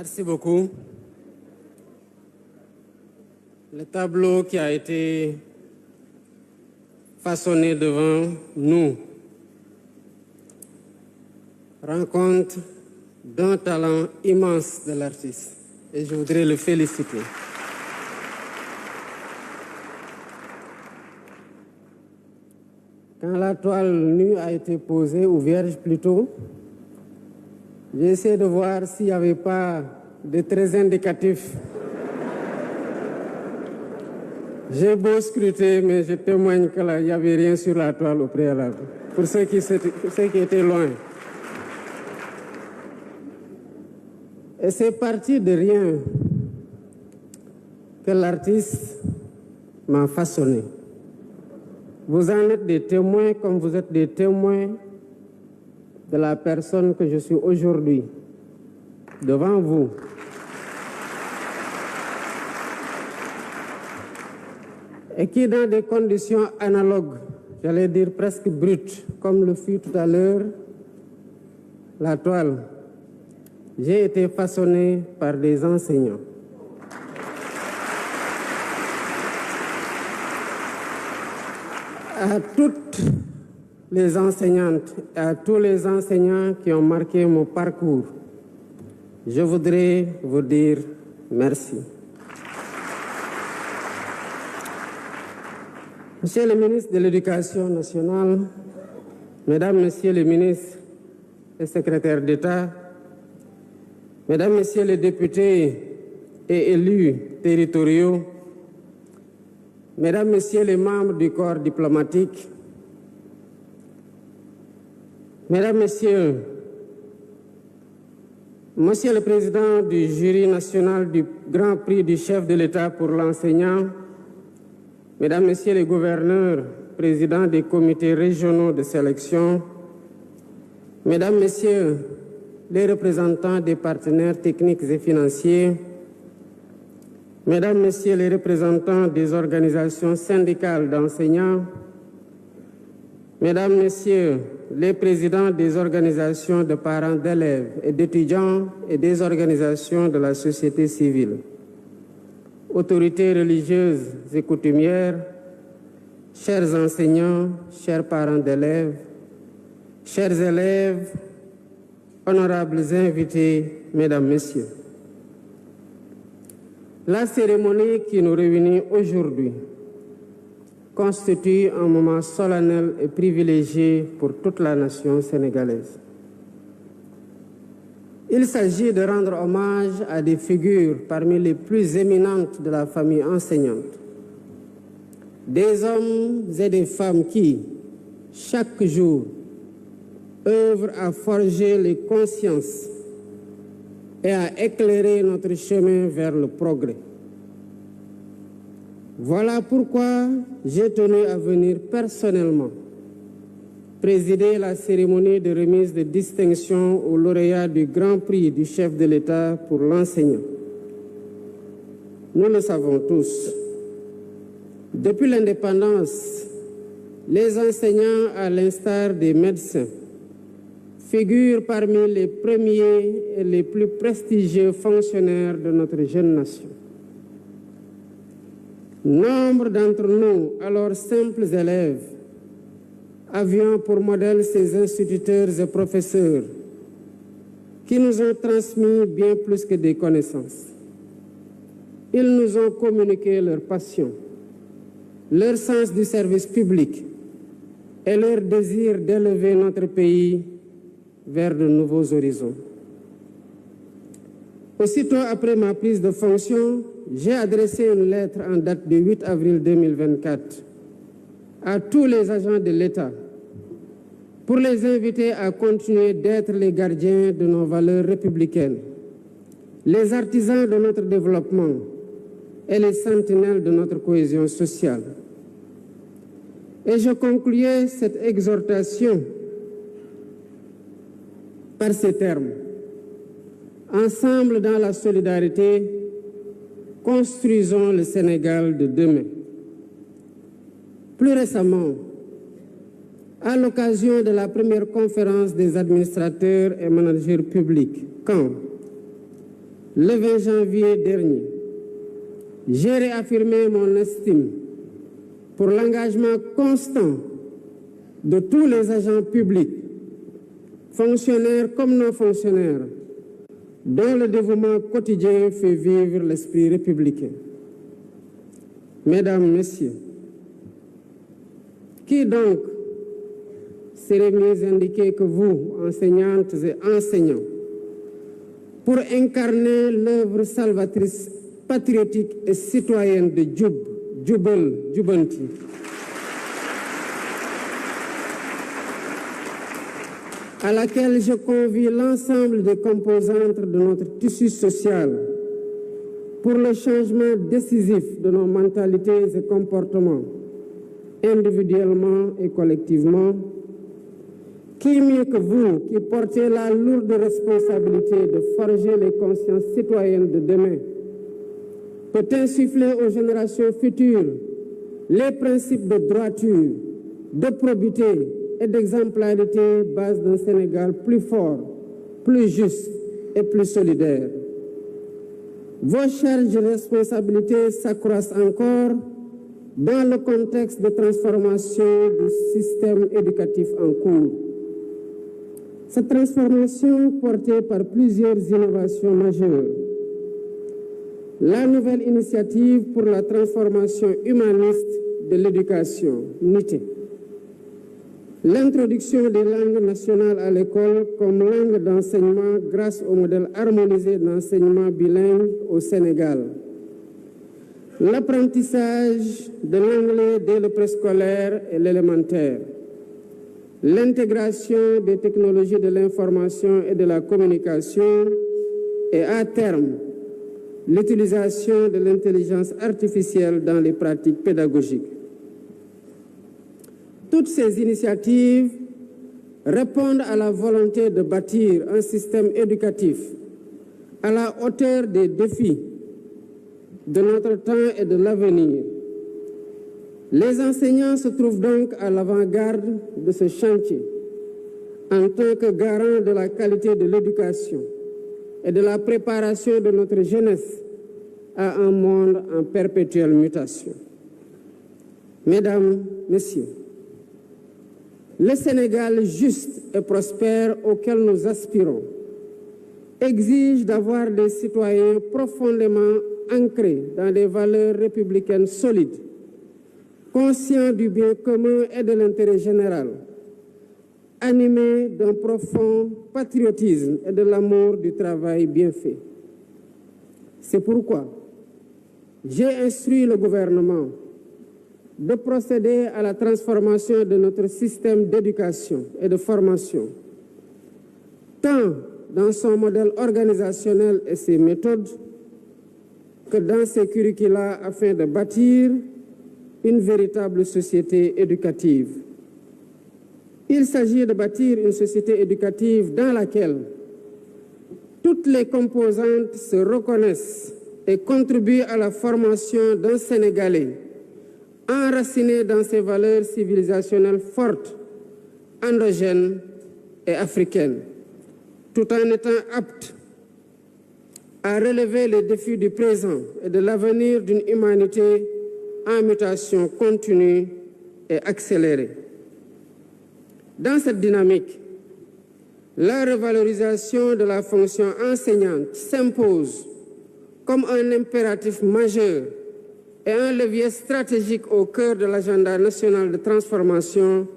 Merci beaucoup. Le tableau qui a été façonné devant nous rend compte d'un talent immense de l'artiste et je voudrais le féliciter. Quand la toile nue a été posée, ou vierge plutôt, j'ai essayé de voir s'il n'y avait pas de très indicatifs. J'ai beau scruter, mais je témoigne qu'il n'y avait rien sur la toile au préalable, pour ceux qui étaient loin. Et c'est parti de rien que l'artiste m'a façonné. Vous en êtes des témoins comme vous êtes des témoins de la personne que je suis aujourd'hui devant vous. Et qui, dans des conditions analogues, j'allais dire presque brutes, comme le fut tout à l'heure la toile, j'ai été façonné par des enseignants. À toutes les enseignantes, à tous les enseignants qui ont marqué mon parcours, je voudrais vous dire merci. Monsieur le ministre de l'Éducation nationale, Mesdames, Messieurs les ministres et secrétaires d'État, Mesdames, Messieurs les députés et élus territoriaux, Mesdames, Messieurs les membres du corps diplomatique, Mesdames, Messieurs, Monsieur le Président du jury national du Grand Prix du chef de l'État pour l'enseignant, Mesdames, Messieurs les gouverneurs, présidents des comités régionaux de sélection, Mesdames, Messieurs les représentants des partenaires techniques et financiers, Mesdames, Messieurs les représentants des organisations syndicales d'enseignants, Mesdames, Messieurs les présidents des organisations de parents d'élèves et d'étudiants et des organisations de la société civile, autorités religieuses et coutumières, chers enseignants, chers parents d'élèves, chers élèves, honorables invités, Mesdames, Messieurs. La cérémonie qui nous réunit aujourd'hui constitue un moment solennel et privilégié pour toute la nation sénégalaise. Il s'agit de rendre hommage à des figures parmi les plus éminentes de la famille enseignante, des hommes et des femmes qui, chaque jour, œuvrent à forger les consciences et à éclairer notre chemin vers le progrès. Voilà pourquoi j'ai tenu à venir personnellement présider la cérémonie de remise de distinction aux lauréats du Grand Prix du chef de l'État pour l'enseignant. Nous le savons tous, depuis l'indépendance, les enseignants, à l'instar des médecins, figurent parmi les premiers et les plus prestigieux fonctionnaires de notre jeune nation. Nombre d'entre nous, alors simples élèves, avions pour modèle ces instituteurs et professeurs qui nous ont transmis bien plus que des connaissances. Ils nous ont communiqué leur passion, leur sens du service public et leur désir d'élever notre pays vers de nouveaux horizons. Aussitôt après ma prise de fonction, j'ai adressé une lettre en date du 8 avril 2024 à tous les agents de l'État pour les inviter à continuer d'être les gardiens de nos valeurs républicaines, les artisans de notre développement et les sentinelles de notre cohésion sociale. Et je concluais cette exhortation par ces termes. Ensemble dans la solidarité, construisons le Sénégal de demain. Plus récemment, à l'occasion de la première conférence des administrateurs et managers publics, quand, le 20 janvier dernier, j'ai réaffirmé mon estime pour l'engagement constant de tous les agents publics, fonctionnaires comme non fonctionnaires, dont le dévouement quotidien fait vivre l'esprit républicain. Mesdames, Messieurs, qui donc serait mieux indiqué que vous, enseignantes et enseignants, pour incarner l'œuvre salvatrice, patriotique et citoyenne de Jubal Jubanti, à laquelle je convie l'ensemble des composantes de notre tissu social pour le changement décisif de nos mentalités et comportements, individuellement et collectivement. Qui mieux que vous, qui portez la lourde responsabilité de forger les consciences citoyennes de demain, peut insuffler aux générations futures les principes de droiture, de probité et d'exemplarité, base d'un Sénégal plus fort, plus juste et plus solidaire. Vos charges et responsabilités s'accroissent encore dans le contexte de transformation du système éducatif en cours. Cette transformation portée par plusieurs innovations majeures. La nouvelle initiative pour la transformation humaniste de l'éducation, NITE. L'introduction des langues nationales à l'école comme langue d'enseignement grâce au modèle harmonisé d'enseignement bilingue au Sénégal. L'apprentissage de l'anglais dès le préscolaire et l'élémentaire. L'intégration des technologies de l'information et de la communication et à terme, l'utilisation de l'intelligence artificielle dans les pratiques pédagogiques. Toutes ces initiatives répondent à la volonté de bâtir un système éducatif à la hauteur des défis de notre temps et de l'avenir. Les enseignants se trouvent donc à l'avant-garde de ce chantier en tant que garant de la qualité de l'éducation et de la préparation de notre jeunesse à un monde en perpétuelle mutation. Mesdames, Messieurs, le Sénégal juste et prospère auquel nous aspirons exige d'avoir des citoyens profondément ancrés dans des valeurs républicaines solides, conscients du bien commun et de l'intérêt général, animés d'un profond patriotisme et de l'amour du travail bien fait. C'est pourquoi j'ai instruit le gouvernement de procéder à la transformation de notre système d'éducation et de formation, tant dans son modèle organisationnel et ses méthodes, que dans ses curricula afin de bâtir une véritable société éducative. Il s'agit de bâtir une société éducative dans laquelle toutes les composantes se reconnaissent et contribuent à la formation d'un Sénégalais enraciné dans ses valeurs civilisationnelles fortes, endogènes et africaines, tout en étant apte à relever les défis du présent et de l'avenir d'une humanité en mutation continue et accélérée. Dans cette dynamique, la revalorisation de la fonction enseignante s'impose comme un impératif majeur et un levier stratégique au cœur de l'agenda national de transformation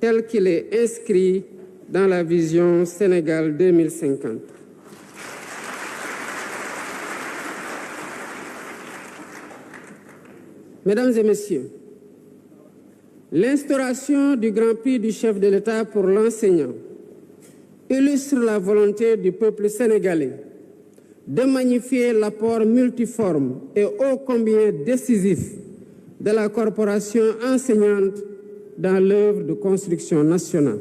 tel qu'il est inscrit dans la vision Sénégal 2050. Mesdames et Messieurs, l'instauration du Grand Prix du chef de l'État pour l'enseignant illustre la volonté du peuple sénégalais de magnifier l'apport multiforme et ô combien décisif de la corporation enseignante dans l'œuvre de construction nationale.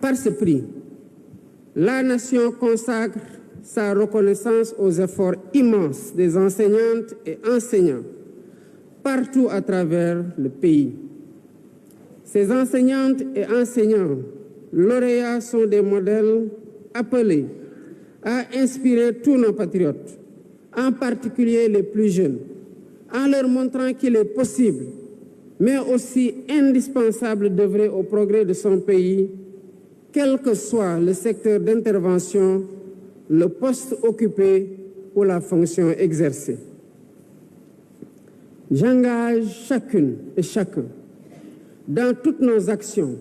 Par ce prix, la nation consacre sa reconnaissance aux efforts immenses des enseignantes et enseignants partout à travers le pays. Ces enseignantes et enseignants lauréats sont des modèles appelés à inspirer tous nos patriotes, en particulier les plus jeunes, en leur montrant qu'il est possible, mais aussi indispensable d'œuvrer au progrès de son pays, quel que soit le secteur d'intervention, le poste occupé ou la fonction exercée. J'engage chacune et chacun, dans toutes nos actions,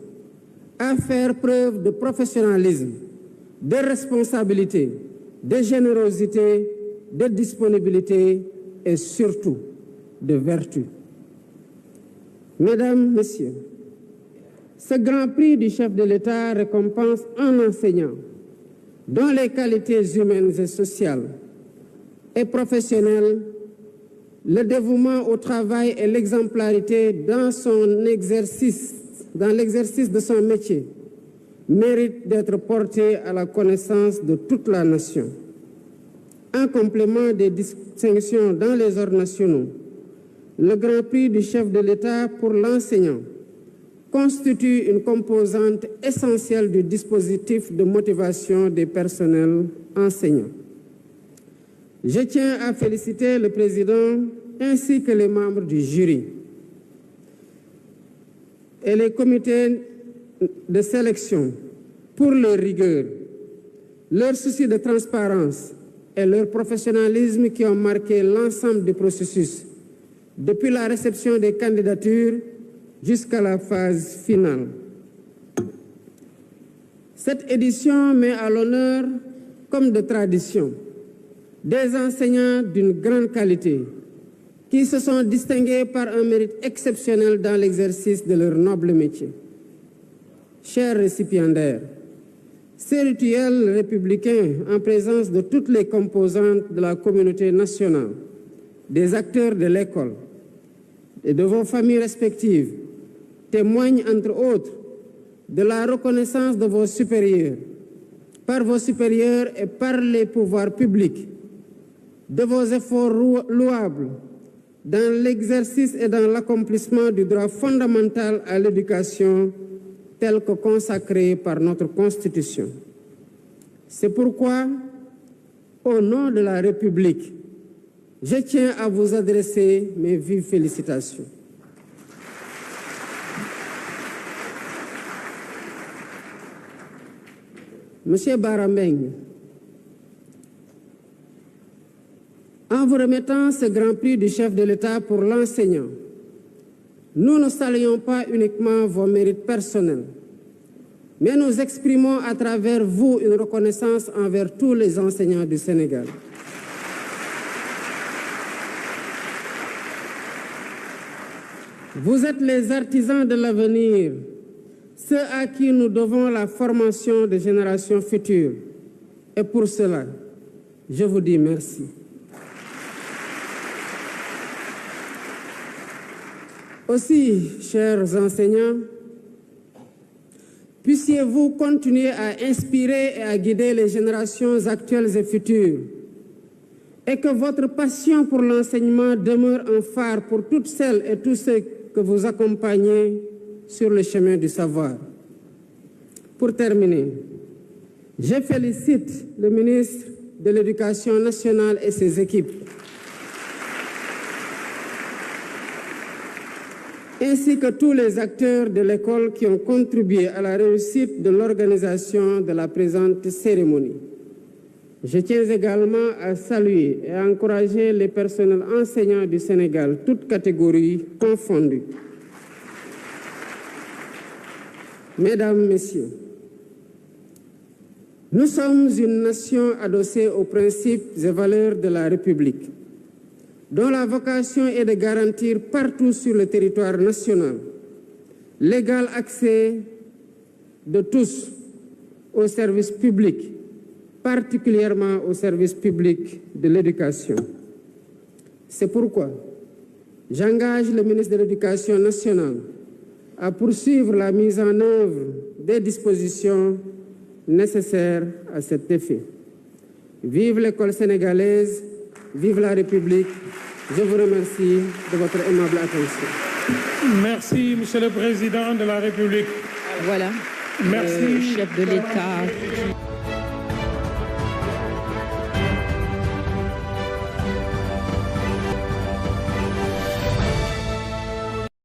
à faire preuve de professionnalisme, de responsabilité, de générosité, de disponibilité et surtout de vertu. Mesdames, Messieurs, ce grand prix du chef de l'État récompense un enseignant dont les qualités humaines et sociales et professionnelles, le dévouement au travail et l'exemplarité dans l'exercice de son métier méritent d'être portés à la connaissance de toute la nation. En complément des distinctions dans les ordres nationaux, le Grand Prix du chef de l'État pour l'enseignant constitue une composante essentielle du dispositif de motivation des personnels enseignants. Je tiens à féliciter le président ainsi que les membres du jury et les comités de sélection pour leur rigueur, leur souci de transparence et leur professionnalisme qui ont marqué l'ensemble du processus, depuis la réception des candidatures jusqu'à la phase finale. Cette édition met à l'honneur, comme de tradition, des enseignants d'une grande qualité qui se sont distingués par un mérite exceptionnel dans l'exercice de leur noble métier. Chers récipiendaires, ces rituels républicains en présence de toutes les composantes de la communauté nationale, des acteurs de l'école et de vos familles respectives témoignent entre autres de la reconnaissance de vos supérieurs, par vos supérieurs et par les pouvoirs publics, de vos efforts louables dans l'exercice et dans l'accomplissement du droit fondamental à l'éducation tel que consacré par notre Constitution. C'est pourquoi, au nom de la République, je tiens à vous adresser mes vives félicitations. Monsieur Bara Mbengue, en vous remettant ce grand prix du chef de l'État pour l'enseignant, nous ne saluons pas uniquement vos mérites personnels, mais nous exprimons à travers vous une reconnaissance envers tous les enseignants du Sénégal. Vous êtes les artisans de l'avenir, ceux à qui nous devons la formation des générations futures. Et pour cela, je vous dis merci. Aussi, chers enseignants, puissiez-vous continuer à inspirer et à guider les générations actuelles et futures, et que votre passion pour l'enseignement demeure un phare pour toutes celles et tous ceux que vous accompagnez sur le chemin du savoir. Pour terminer, je félicite le ministre de l'Éducation nationale et ses équipes, ainsi que tous les acteurs de l'école qui ont contribué à la réussite de l'organisation de la présente cérémonie. Je tiens également à saluer et à encourager les personnels enseignants du Sénégal, toutes catégories confondues. Mesdames, Messieurs, nous sommes une nation adossée aux principes et valeurs de la République, dont la vocation est de garantir partout sur le territoire national l'égal accès de tous aux services publics, particulièrement au service public de l'éducation. C'est pourquoi j'engage le ministre de l'Éducation nationale à poursuivre la mise en œuvre des dispositions nécessaires à cet effet. Vive l'école sénégalaise, vive la République. Je vous remercie de votre aimable attention. Merci, Monsieur le Président de la République. Voilà, merci, le chef de l'État.